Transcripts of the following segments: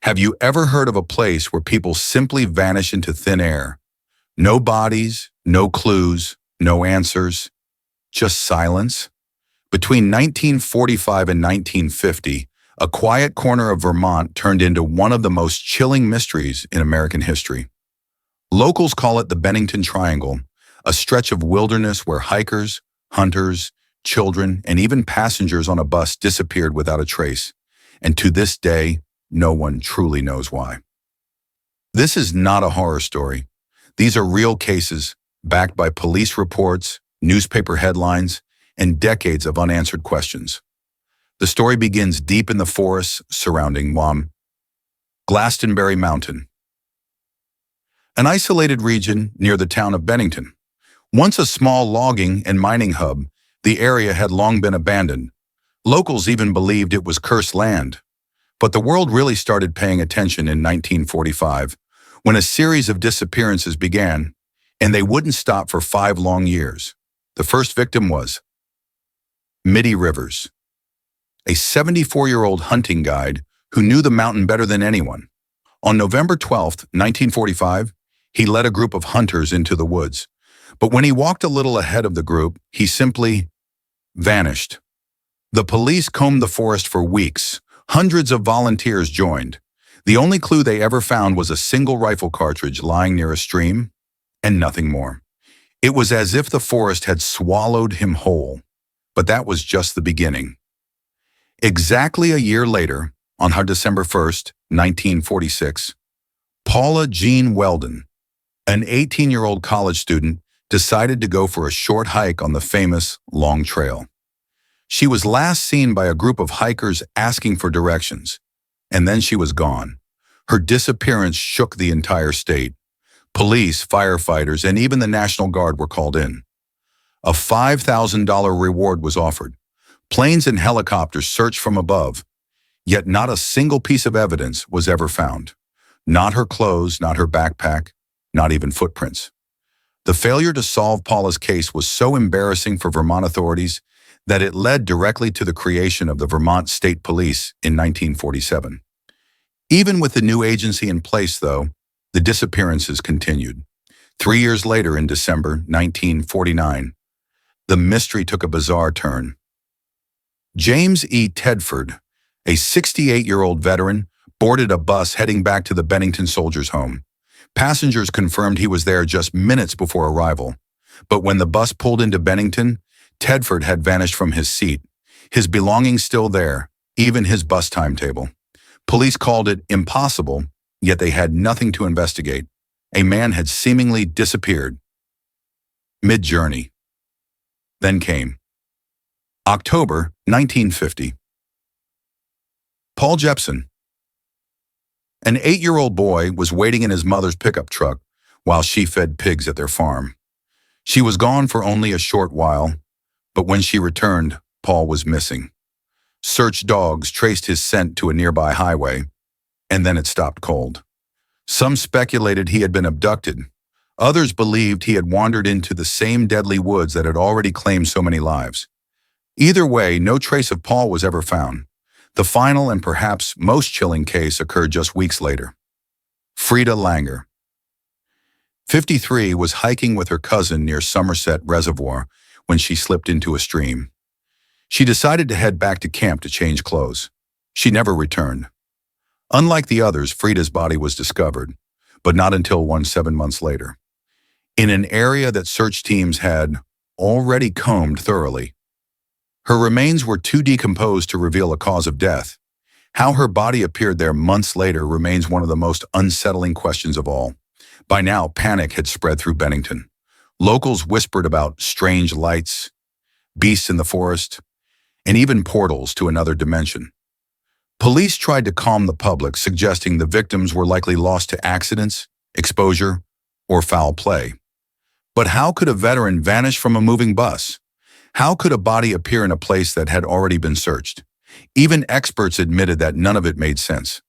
Have you ever heard of a place where people simply vanish into thin air? No bodies, no clues, no answers, just silence? Between 1945 and 1950, a quiet corner of Vermont turned into one of the most chilling mysteries in American history. Locals call it the Bennington Triangle, a stretch of wilderness where hikers, hunters, children, and even passengers on a bus disappeared without a trace. And to this day, no one truly knows why. This is not a horror story. These are real cases, backed by police reports, newspaper headlines, and decades of unanswered questions. The story begins deep in the forests surrounding Glastenbury Mountain, an isolated region near the town of Bennington. Once a small logging and mining hub, the area had long been abandoned. Locals even believed it was cursed land. But the world really started paying attention in 1945, when a series of disappearances began, and they wouldn't stop for 5 long years. The first victim was Middie Rivers, a 74-year-old hunting guide who knew the mountain better than anyone. On November 12, 1945, he led a group of hunters into the woods. But when he walked a little ahead of the group, he simply vanished. The police combed the forest for weeks. Hundreds of volunteers joined. The only clue they ever found was a single rifle cartridge lying near a stream, and nothing more. It was as if the forest had swallowed him whole. But that was just the beginning. Exactly a year later, on December 1st, 1946, Paula Jean Welden, an 18-year-old college student, decided to go for a short hike on the famous Long Trail. She was last seen by a group of hikers asking for directions, and then she was gone. Her disappearance shook the entire state. Police, firefighters, and even the National Guard were called in. A $5,000 reward was offered. Planes and helicopters searched from above, yet not a single piece of evidence was ever found. Not her clothes, not her backpack, not even footprints. The failure to solve Paula's case was so embarrassing for Vermont authorities that it led directly to the creation of the Vermont State Police in 1947. Even with the new agency in place, though, the disappearances continued. 3 years later, in December 1949, the mystery took a bizarre turn. James Tedford, a 68-year-old veteran, boarded a bus heading back to the Bennington soldiers' home. Passengers confirmed he was there just minutes before arrival. But when the bus pulled into Bennington, Tedford had vanished from his seat, his belongings still there, even his bus timetable. Police called it impossible, yet they had nothing to investigate. A man had seemingly disappeared. Mid-journey. Then came October 1950. Paul Jepson, an 8-year-old boy, was waiting in his mother's pickup truck while she fed pigs at their farm. She was gone for only a short while, but when she returned, Paul was missing. Search dogs traced his scent to a nearby highway, and then it stopped cold. Some speculated he had been abducted. Others believed he had wandered into the same deadly woods that had already claimed so many lives. Either way, no trace of Paul was ever found. The final and perhaps most chilling case occurred just weeks later. Frieda Langer, 53, was hiking with her cousin near Somerset Reservoir when she slipped into a stream. She decided to head back to camp to change clothes. She never returned. Unlike the others, Frieda's body was discovered, but not until 7 months later, in an area that search teams had already combed thoroughly. Her remains were too decomposed to reveal a cause of death. How her body appeared there months later remains one of the most unsettling questions of all. By now, panic had spread through Bennington. Locals whispered about strange lights, beasts in the forest, and even portals to another dimension. Police tried to calm the public, suggesting the victims were likely lost to accidents, exposure, or foul play. But how could a veteran vanish from a moving bus? How could a body appear in a place that had already been searched? Even experts admitted that none of it made sense.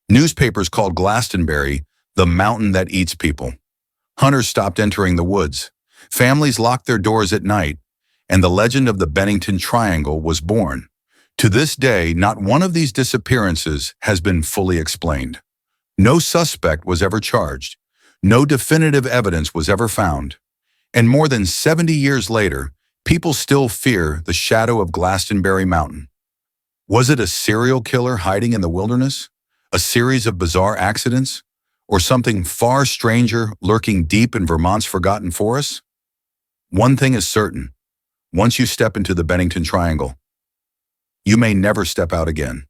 Newspapers called Glastenbury the mountain that eats people. Hunters stopped entering the woods. Families locked their doors at night, and the legend of the Bennington Triangle was born. To this day, not one of these disappearances has been fully explained. No suspect was ever charged. No definitive evidence was ever found. And more than 70 years later, people still fear the shadow of Glastenbury Mountain. Was it a serial killer hiding in the wilderness? A series of bizarre accidents? Or something far stranger lurking deep in Vermont's forgotten forests? One thing is certain. Once you step into the Bennington Triangle, you may never step out again.